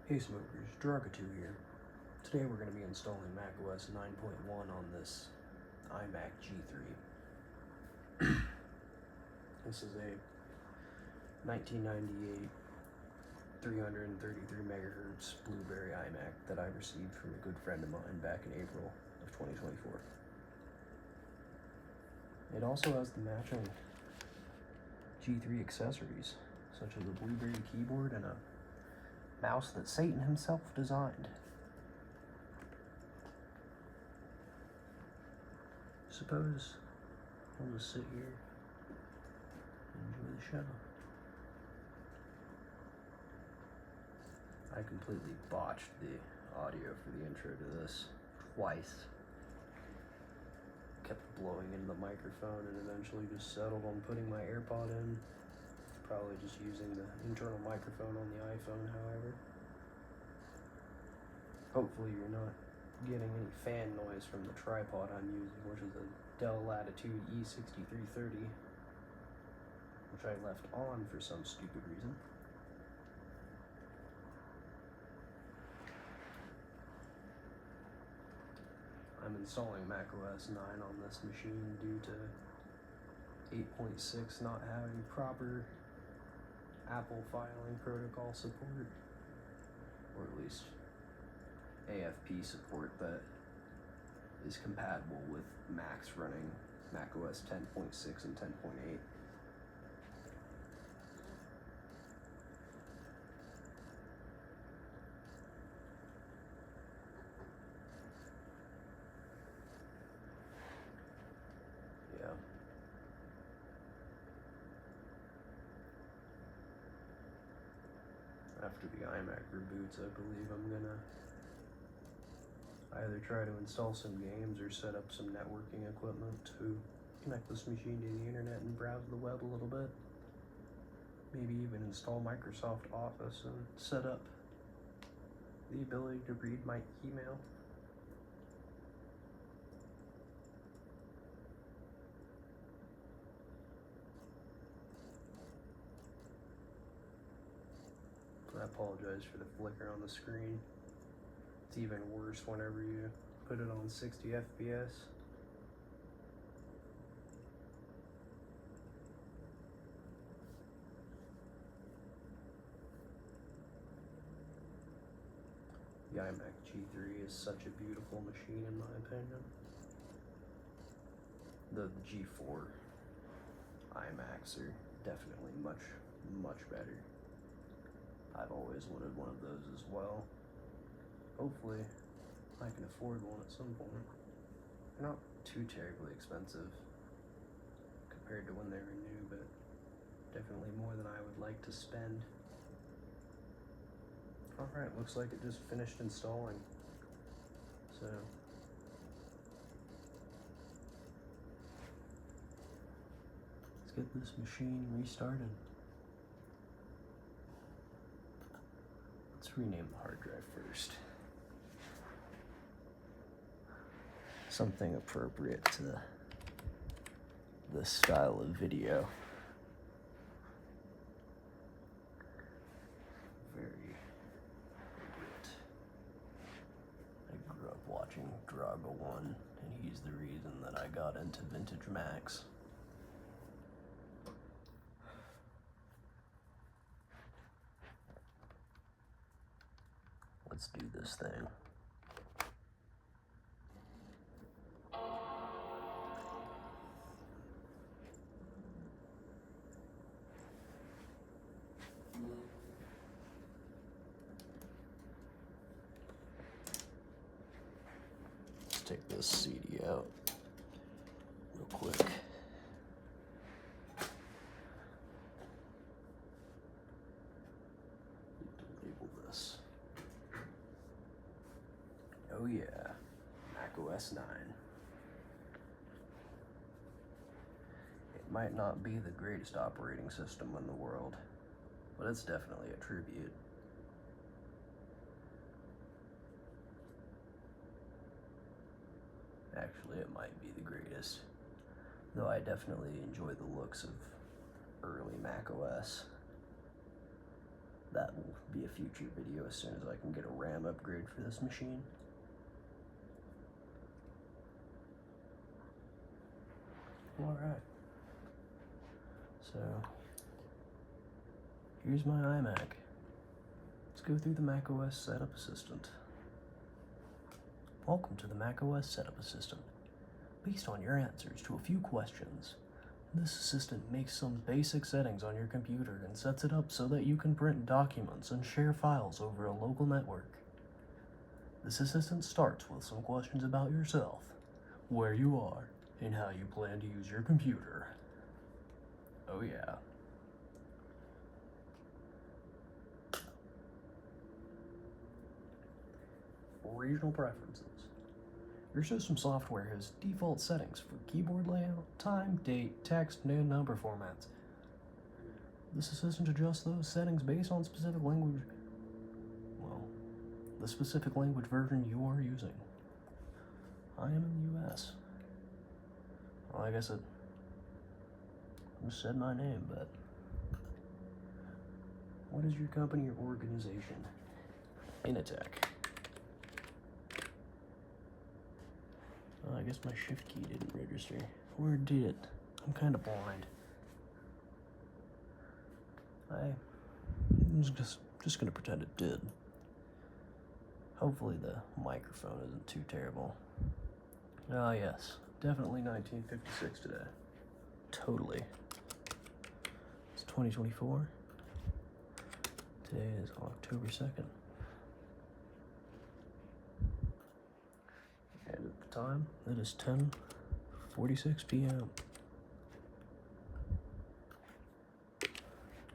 Hey smokers, Draga2 here. Today we're going to be installing macOS 9.1 on this iMac G3. This is a 1998 333 megahertz Blueberry iMac that I received from a good friend of mine back in April of 2024. It also has the matching G3 accessories, such as a Blueberry keyboard and a mouse that Satan himself designed. Suppose I'll just sit here and enjoy the show. I completely botched the audio for the intro to this twice. Kept blowing into the microphone and eventually just settled on putting my AirPod in. Probably just using the internal microphone on the iPhone, however. Hopefully you're not getting any fan noise from the tripod I'm using, which is a Dell Latitude E6330, which I left on for some stupid reason. I'm installing macOS 9 on this machine due to 8.6 not having proper Apple filing protocol support, or at least AFP support that is compatible with Macs running macOS 10.6 and 10.8. Yeah. After the iMac reboots, I believe I'm gonna either try to install some games or set up some networking equipment to connect this machine to the internet and browse the web a little bit. Maybe even install Microsoft Office and set up the ability to read my email. I apologize for the flicker on the screen. It's even worse whenever you put it on 60 FPS. The iMac G3 is such a beautiful machine in my opinion. The G4 iMacs are definitely much better. I've always wanted one of those as well. Hopefully, I can afford one at some point. They're not too terribly expensive compared to when they were new, but definitely more than I would like to spend. Alright, looks like it just finished installing. So, let's get this machine restarted. Let's rename the hard drive first. Something appropriate to this style of video. Very appropriate. I grew up watching Draga 1, and he's the reason that I got into vintage Macs. Let's do this thing. Let's take this CD out real quick. Label this. Oh yeah, macOS 9. It might not be the greatest operating system in the world, but it's definitely a tribute. Actually, it might be the greatest, though I definitely enjoy the looks of early macOS. that will be a future video as soon as I can get a RAM upgrade for this machine. Alright. So, here's my iMac. Let's go through the macOS Setup Assistant. Welcome to the macOS Setup Assistant. Based on your answers to a few questions, this assistant makes some basic settings on your computer and sets it up so that you can print documents and share files over a local network. This assistant starts with some questions about yourself, where you are, and how you plan to use your computer. Oh yeah. Regional preferences. Your system software has default settings for keyboard layout, time, date, text, and number formats. This assistant adjusts those settings based on specific language, the specific language version you are using. I am in the US. Well, I guess it just said my name, but what is your company or organization? Initech. I guess my shift key didn't register. Where did it? I'm kind of blind. I'm just gonna pretend it did. Hopefully the microphone isn't too terrible. Ah yes, definitely 1956 today. Totally. It's 2024. Today is October 2nd. And at the time, it is 10:46 p.m.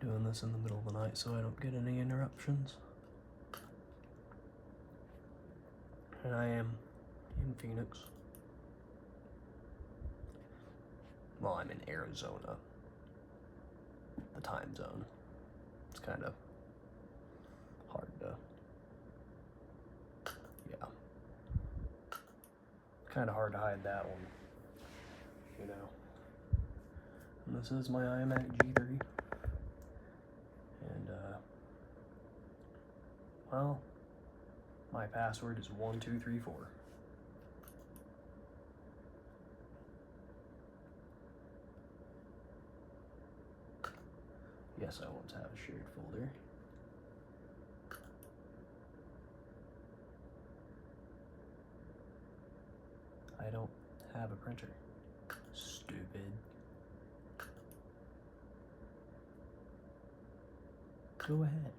Doing this in the middle of the night so I don't get any interruptions. And I am in Phoenix. Well, I'm in Arizona. The time zone. It's kind of hard to, kind of hard to hide that one, you know. And this is my iMac G3. And, well, my password is 1234. Yes, I want to have a shared folder. I don't have a printer. Stupid. Go ahead.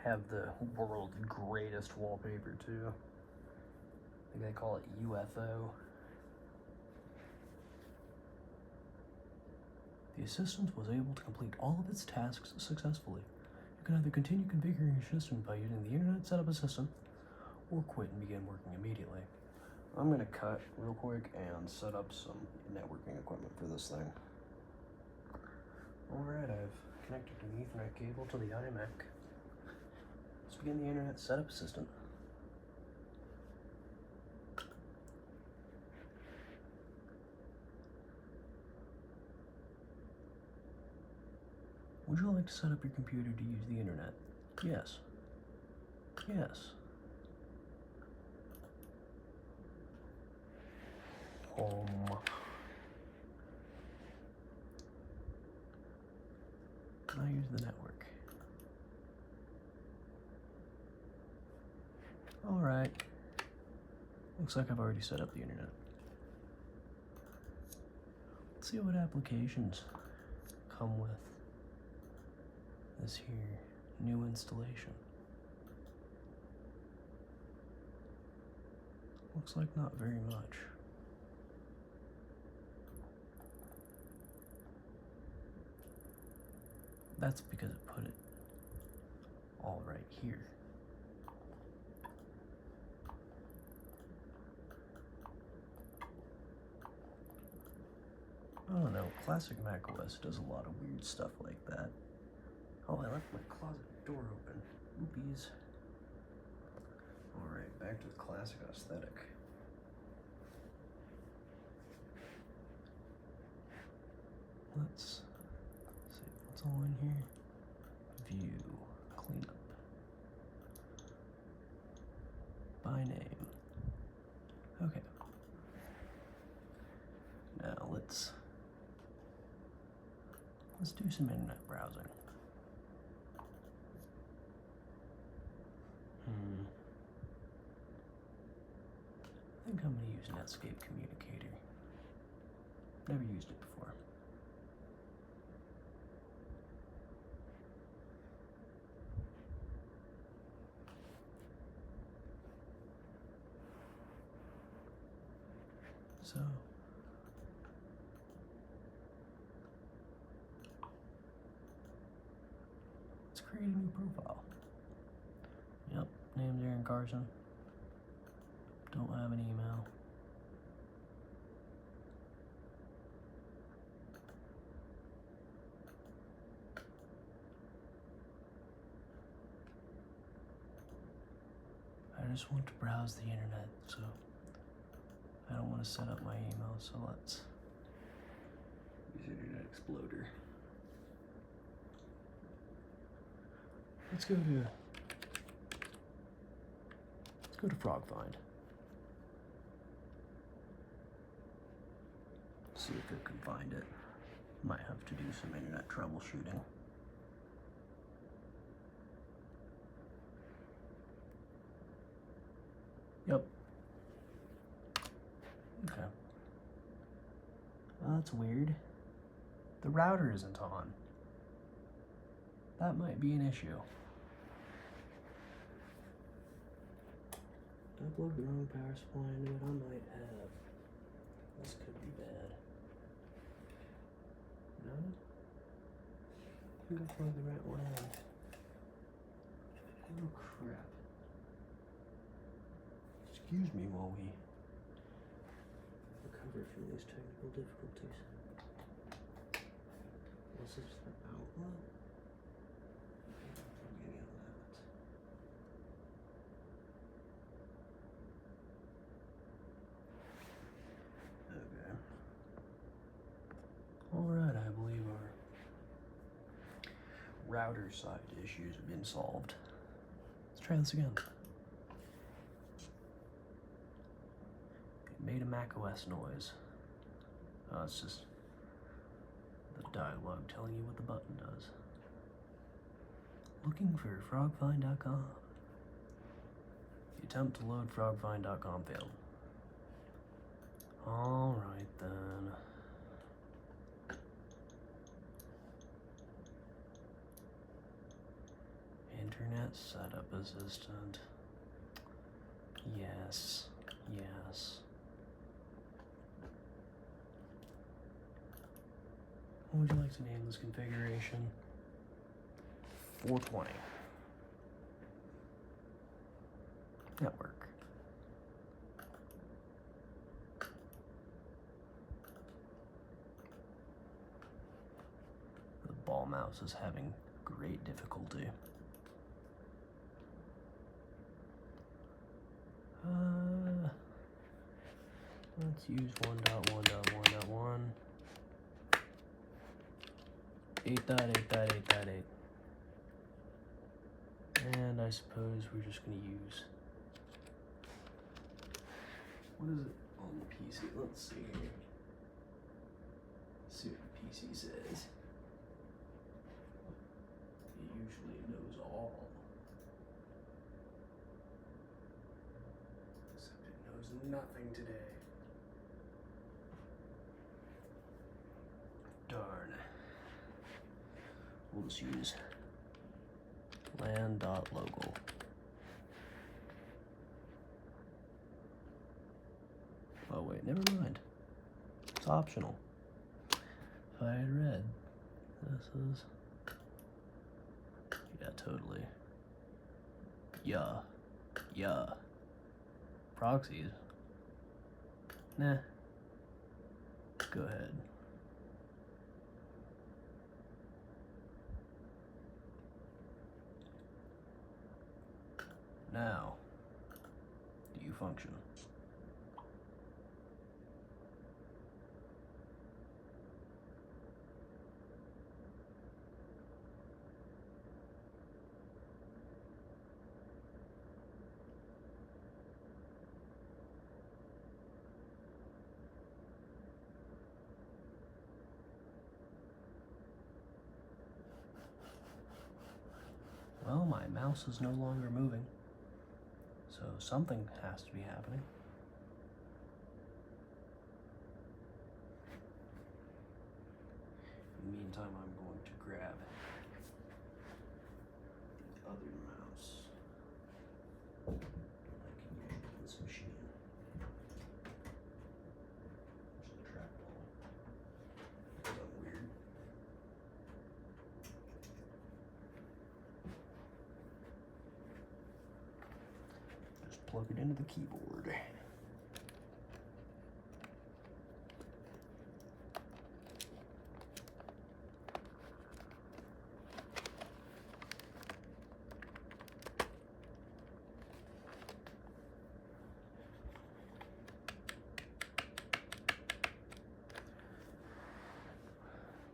Have the world's greatest wallpaper too. I think they call it UFO. The assistant was able to complete all of its tasks successfully. You can either continue configuring your system by using the Internet Setup Assistant, or quit and begin working immediately. I'm gonna cut real quick and set up some networking equipment for this thing. Alright, I've connected an Ethernet cable to the iMac. Let's begin the Internet Setup Assistant. Would you like to set up your computer to use the internet? Yes. Yes. Home. I use the network. Alright. Looks like I've already set up the internet. Let's see what applications come with this here new installation. Looks like not very much. That's because it put it all right here. I don't know, classic macOS does a lot of weird stuff like that. Oh, I left my closet door open. Oopies. Alright, back to the classic aesthetic. Let's see, let's all in here. View, cleanup. By name. Okay. Now let's do some internet browsing. I think I'm gonna use Netscape Communicator. Never used it before. So let's create a new profile. Yep, name's Aaron Carson. Don't have an email. I just want to browse the internet, so I don't want to set up my email, so let's use Internet Explorer. Let's go to FrogFind. See if it can find it. Might have to do some internet troubleshooting. Yep. Okay. Well, that's weird. The router isn't on. That might be an issue. Did I plug the wrong power supply into it? I might have. This could be bad. No? I think I plugged the right one in. Oh crap. Excuse me while we recover from these technical difficulties. This is the outlet. Any of that. Okay. Alright, I believe our router side issues have been solved. Let's try this again. It made a macOS noise. Oh, it's just the dialogue telling you what the button does. Looking for frogfind.com. The attempt to load frogfind.com failed. Alright then. Internet setup assistant. Yes. Yes. What would you like to name this configuration? 420. Network. The ball mouse is having great difficulty. Let's use 1.1.1.1. 8.8.8.8. And I suppose we're just going to use... What is it on the PC? Let's see here. Let's see what the PC says. It usually knows all. Except it knows nothing today. Darn. We'll just use LAN.local. Oh wait, never mind. It's optional. If I had read, this is... Yeah, totally. Yeah. Proxies? Nah. Go ahead. Now, do you function? Well, my mouse is no longer moving, so something has to be happening. In the meantime, I'm going to grab the other mouse I can use on this machine. There's a trackball. Something weird. Just plug it into the keyboard.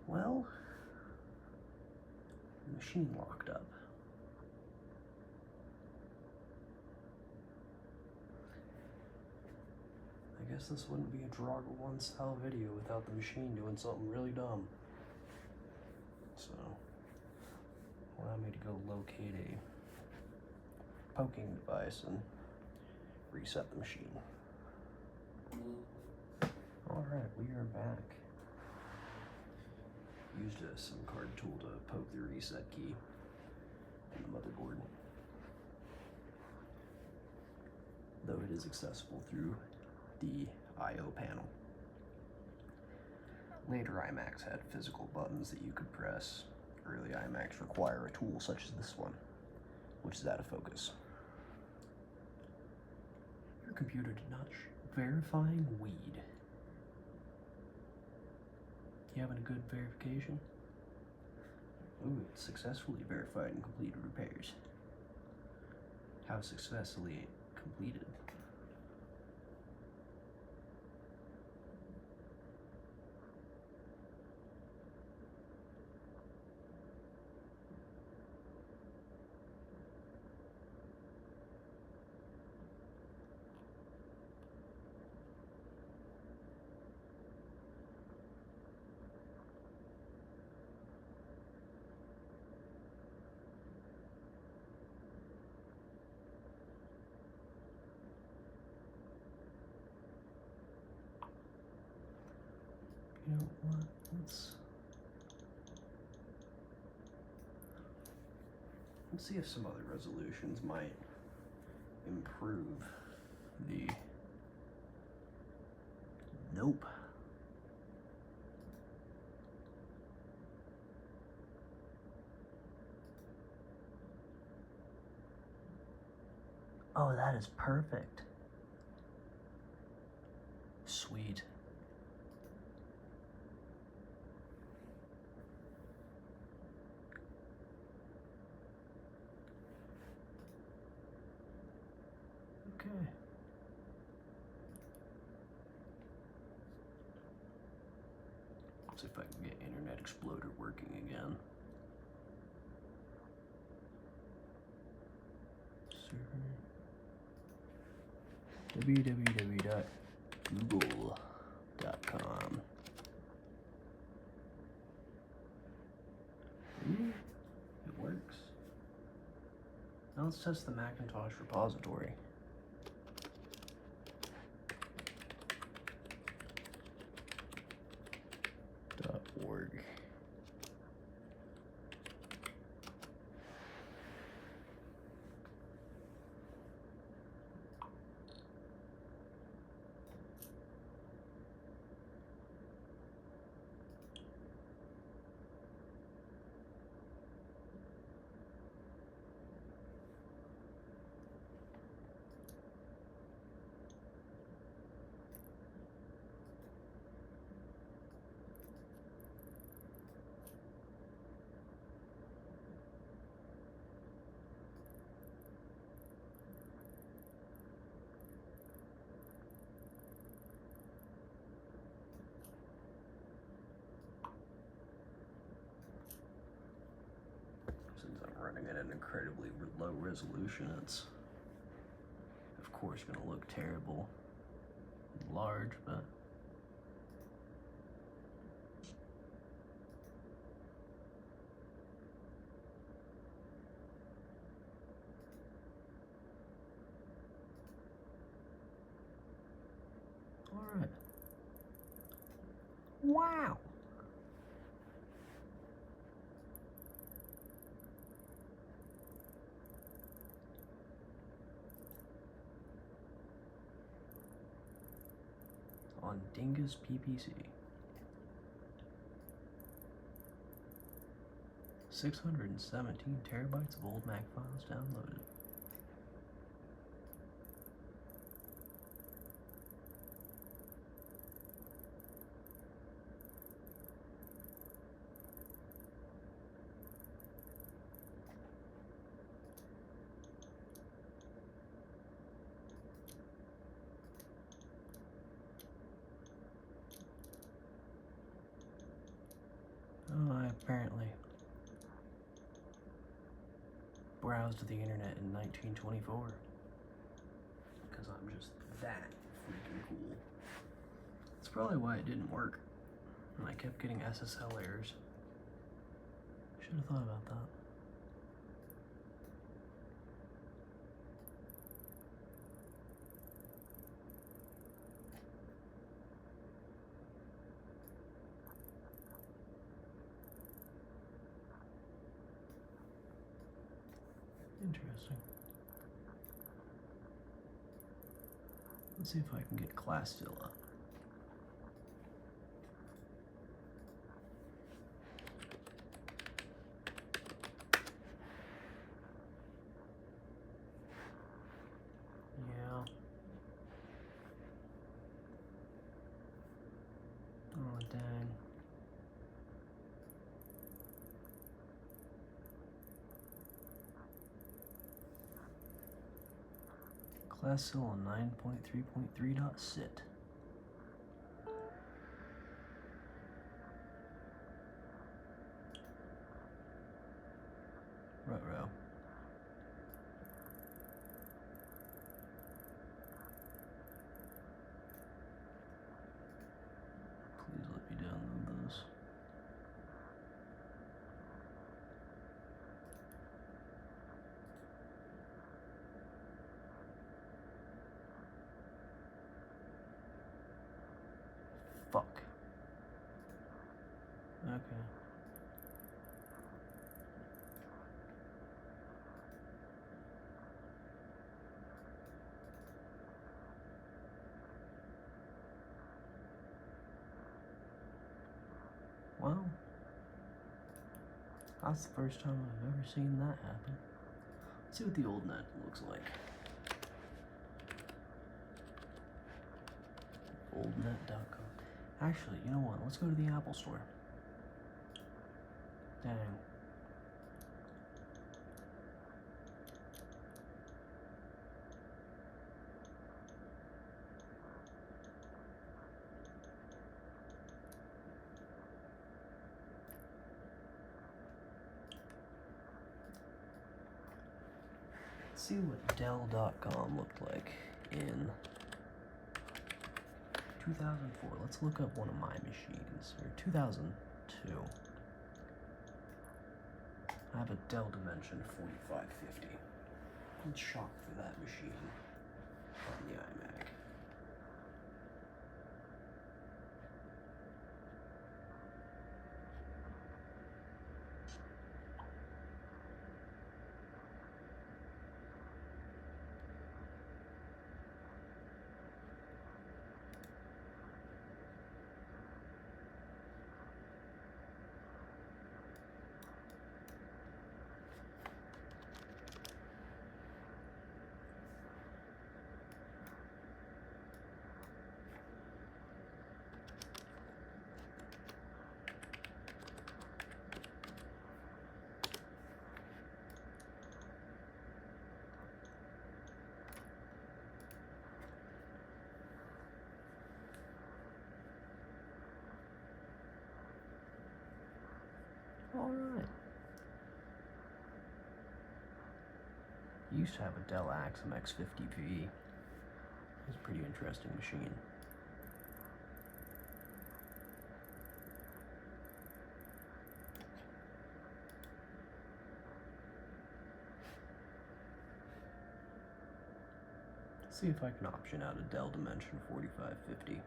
Well, the machine locked up. I guess this wouldn't be a Draga 1 style video without the machine doing something really dumb. So, allow me to go locate a poking device and reset the machine. Alright, we are back. Used a SIM card tool to poke the reset key on the motherboard, though it is accessible through the I/O panel. Later iMacs had physical buttons that you could press. Early iMacs require a tool such as this one, which is out of focus. Your computer did not verifying weed. You having a good verification? Ooh, it successfully verified and completed repairs. How successfully completed? You know what? Let's see if some other resolutions might improve the. Nope. Oh, that is perfect. Sweet. Okay. Let's see if I can get Internet Explorer working again. www.google.com. It works. Now let's test the Macintosh repository. .org. Since I'm running at an incredibly low resolution, it's of course going to look terrible, large, but on Dingus PPC. 617 terabytes of old Mac files downloaded. Oh, I apparently browsed the internet in 1924 because I'm just that freaking cool. That's probably why it didn't work, and I kept getting SSL errors. Should have thought about that. Interesting. Let's see if I can get class still up. Yeah. Oh, dang. Class still on 9.3.3.sit. Ruh-roh. Please let me download this. Fuck. Okay. Well, that's the first time I've ever seen that happen. Let's see what the old net looks like. Oldnet.com. Actually, you know what? Let's go to the Apple Store. Dang. Let's see what Dell.com looked like in 2004. Let's look up one of my machines, or 2002. I have a Dell Dimension 4550. I'm shocked for that machine on the iMac. Alright. Used to have a Dell Axum X50P. It's a pretty interesting machine. Let's see if I can option out a Dell Dimension 4550.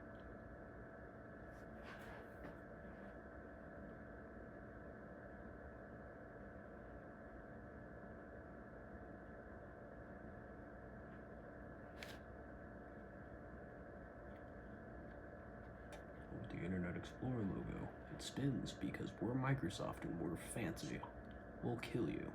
Explorer logo. It spins because we're Microsoft and we're fancy. We'll kill you.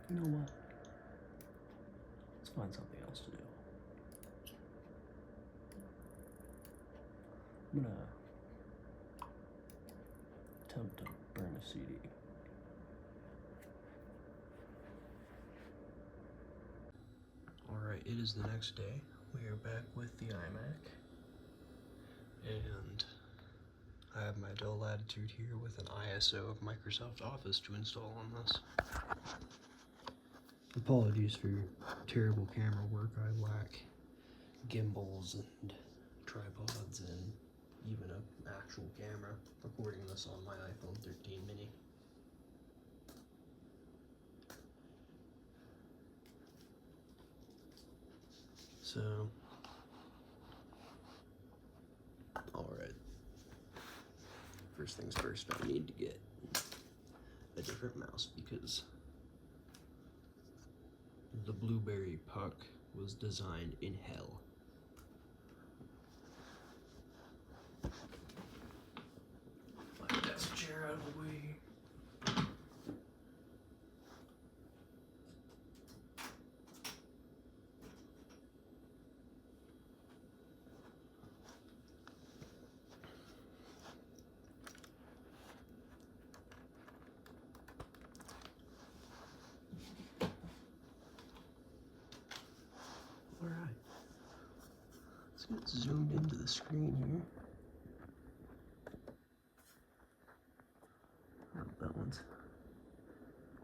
You know what? Let's find something else to do. I'm gonna attempt to burn a CD. Alright, it is the next day. We are back with the iMac. And I have my Dell Latitude here with an ISO of Microsoft Office to install on this. Apologies for terrible camera work. I lack gimbals and tripods and even an actual camera. Recording this on my iPhone 13 mini. So, alright. First things first, I need to get a different mouse because the Blueberry Puck was designed in hell. My desk chair out of the way. Alright. Let's get zoomed into the screen here. Oh, that one's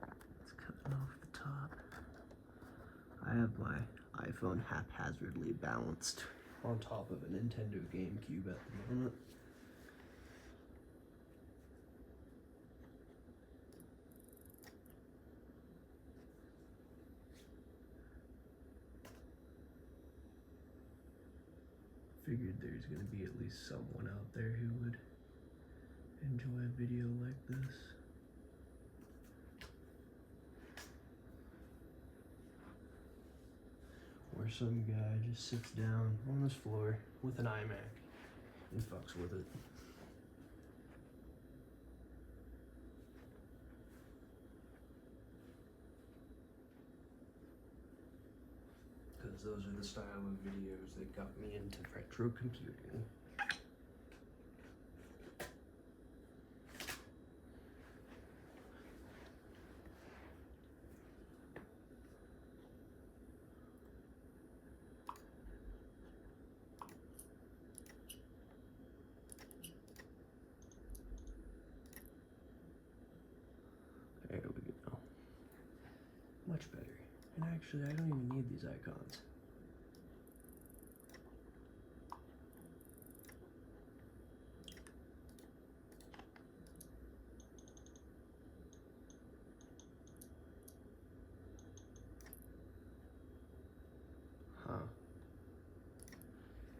cutting off the top. I have my iPhone haphazardly balanced on top of a Nintendo GameCube at the moment. Figured there's going to be at least someone out there who would enjoy a video like this. Where some guy just sits down on his floor with an iMac and fucks with it. Because those are the style of videos that got me into retro computing. There we go. Much better. And actually, I don't even need these icons. Huh.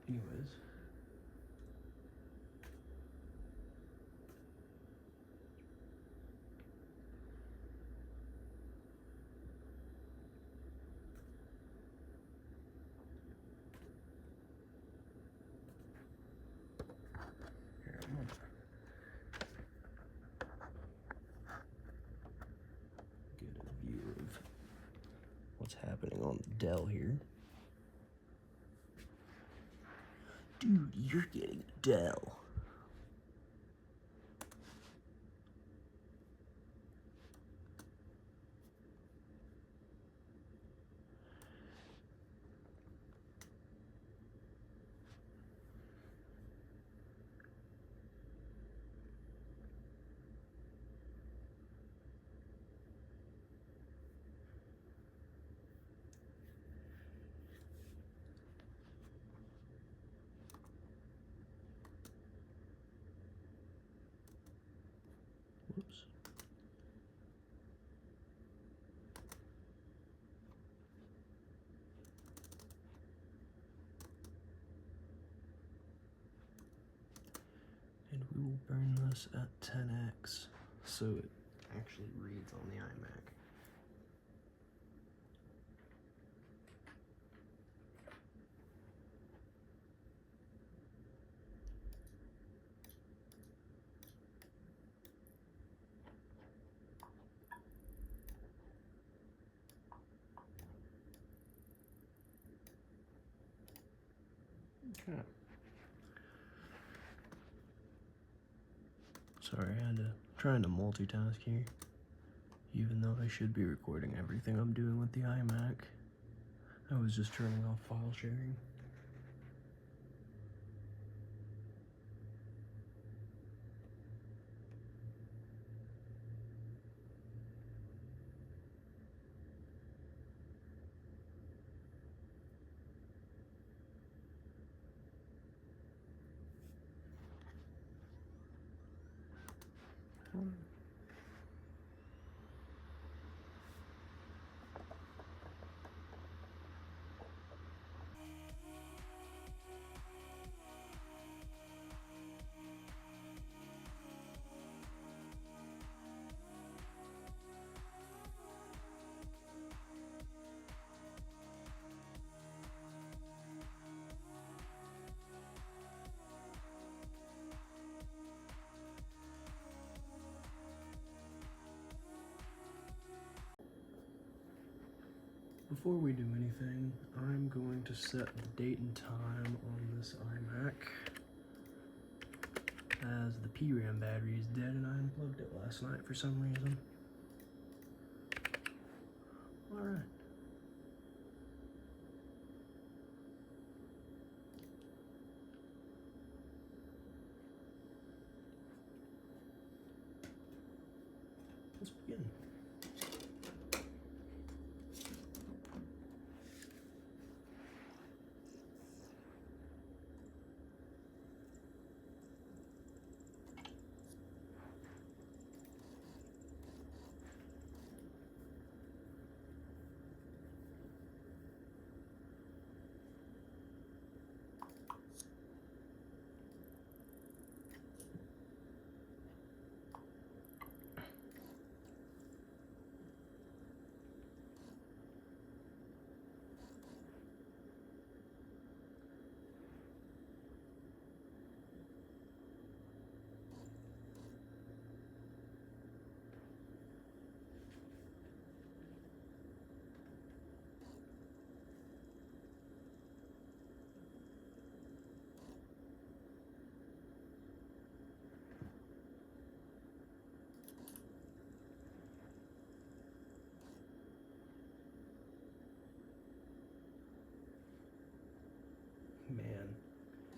Anyways. Here, I'm gonna get a view of what's happening on the Dell here. Dude, you're getting a Dell. And we will burn this at 10x so it actually reads on the iMac. Okay. Sorry, I had to trying to multitask here. Even though I should be recording everything I'm doing with the iMac, I was just turning off file sharing. Before we do anything, I'm going to set the date and time on this iMac, as the PRAM battery is dead and I unplugged it last night for some reason. Alright. Let's begin. Man,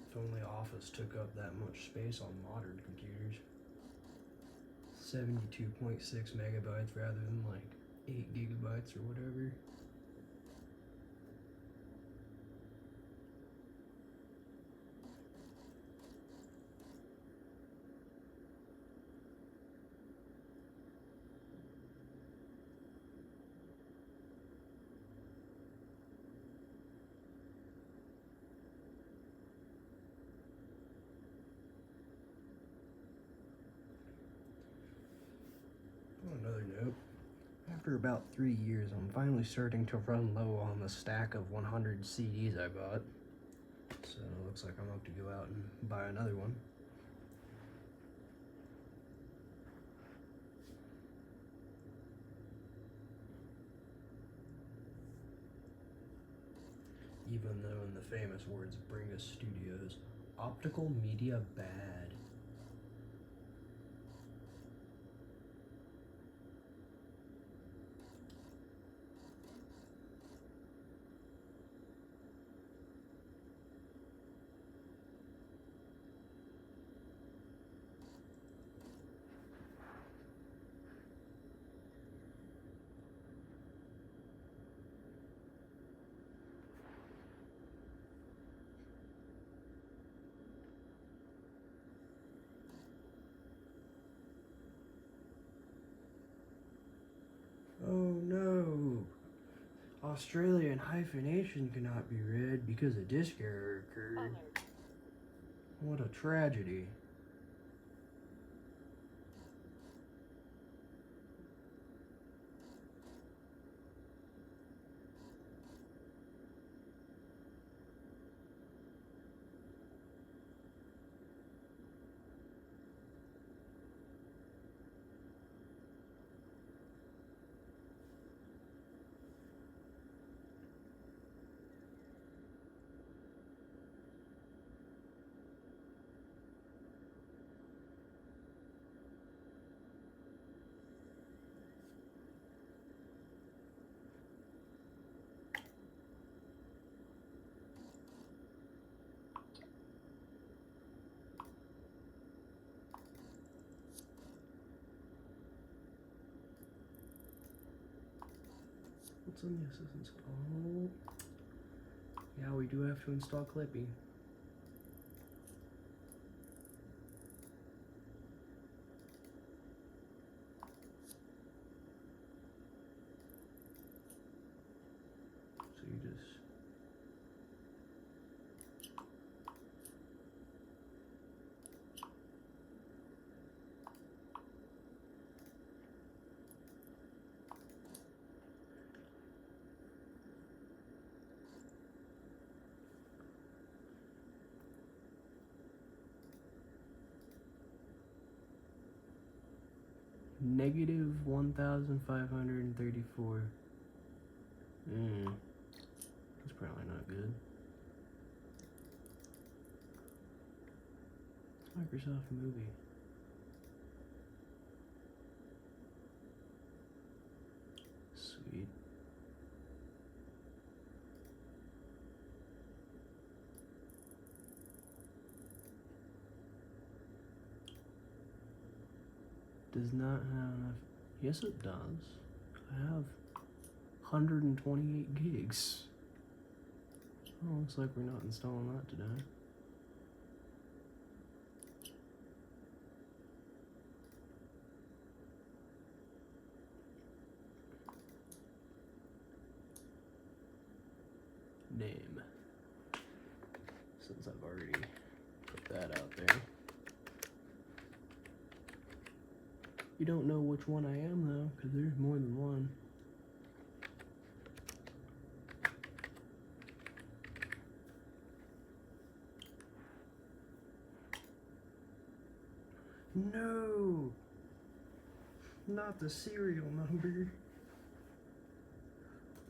if only Office took up that much space on modern computers. 72.6 megabytes rather than like 8 gigabytes or whatever. On another note, after about 3 years, I'm finally starting to run low on the stack of 100 CDs I bought. So it looks like I'm going to go out and buy another one. Even though, in the famous words of Bringus Studios, optical media bad. Oh no! Australian hyphenation cannot be read because a disk error occurred. What a tragedy. What's on the assistance? Oh, yeah, we do have to install Clippy. So you just negative 1,534. That's probably not good. It's Microsoft Movie. Sweet. Does not have enough. Yes, it does. I have 128 gigs. Oh, looks like we're not installing that today. Name. Since I've already put that out there. You don't know which one I am though, because there's more than one. No! Not the serial number.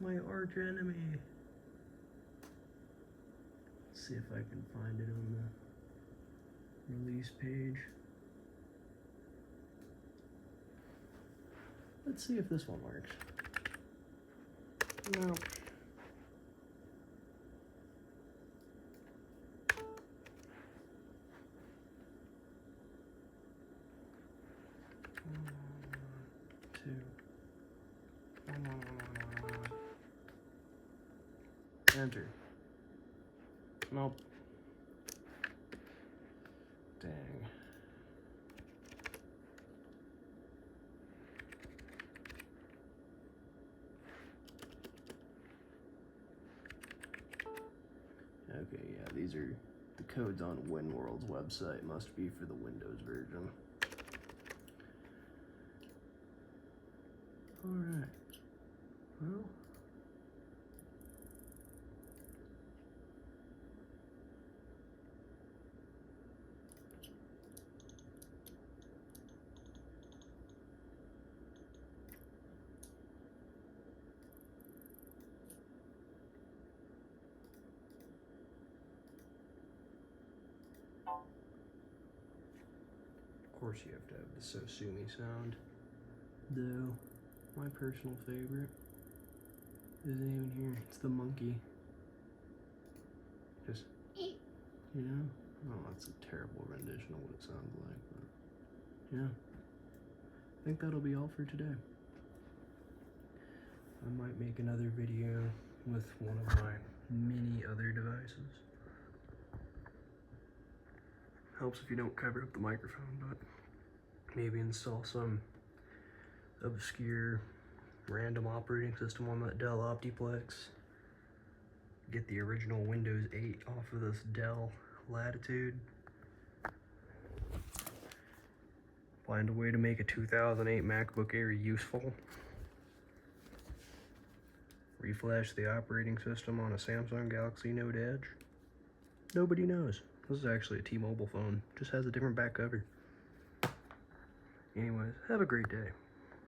My arch enemy. Let's see if I can find it on the release page. Let's see if this one works. No. Enter. Nope. Dang. Okay, yeah, these are the codes on WinWorld's website. Must be for the Windows version. Alright. Well. Of course you have to have the Sosumi sound. Though, my personal favorite isn't even here. It's the monkey. Just, you know? Oh, that's a terrible rendition of what it sounds like. But yeah. I think that'll be all for today. I might make another video with one of my many other devices. Helps if you don't cover up the microphone, but maybe install some obscure random operating system on that Dell Optiplex. Get the original Windows 8 off of this Dell Latitude. Find a way to make a 2008 MacBook Air useful. Reflash the operating system on a Samsung Galaxy Note Edge. Nobody knows. This is actually a T-Mobile phone. Just has a different back cover. Anyways, have a great day.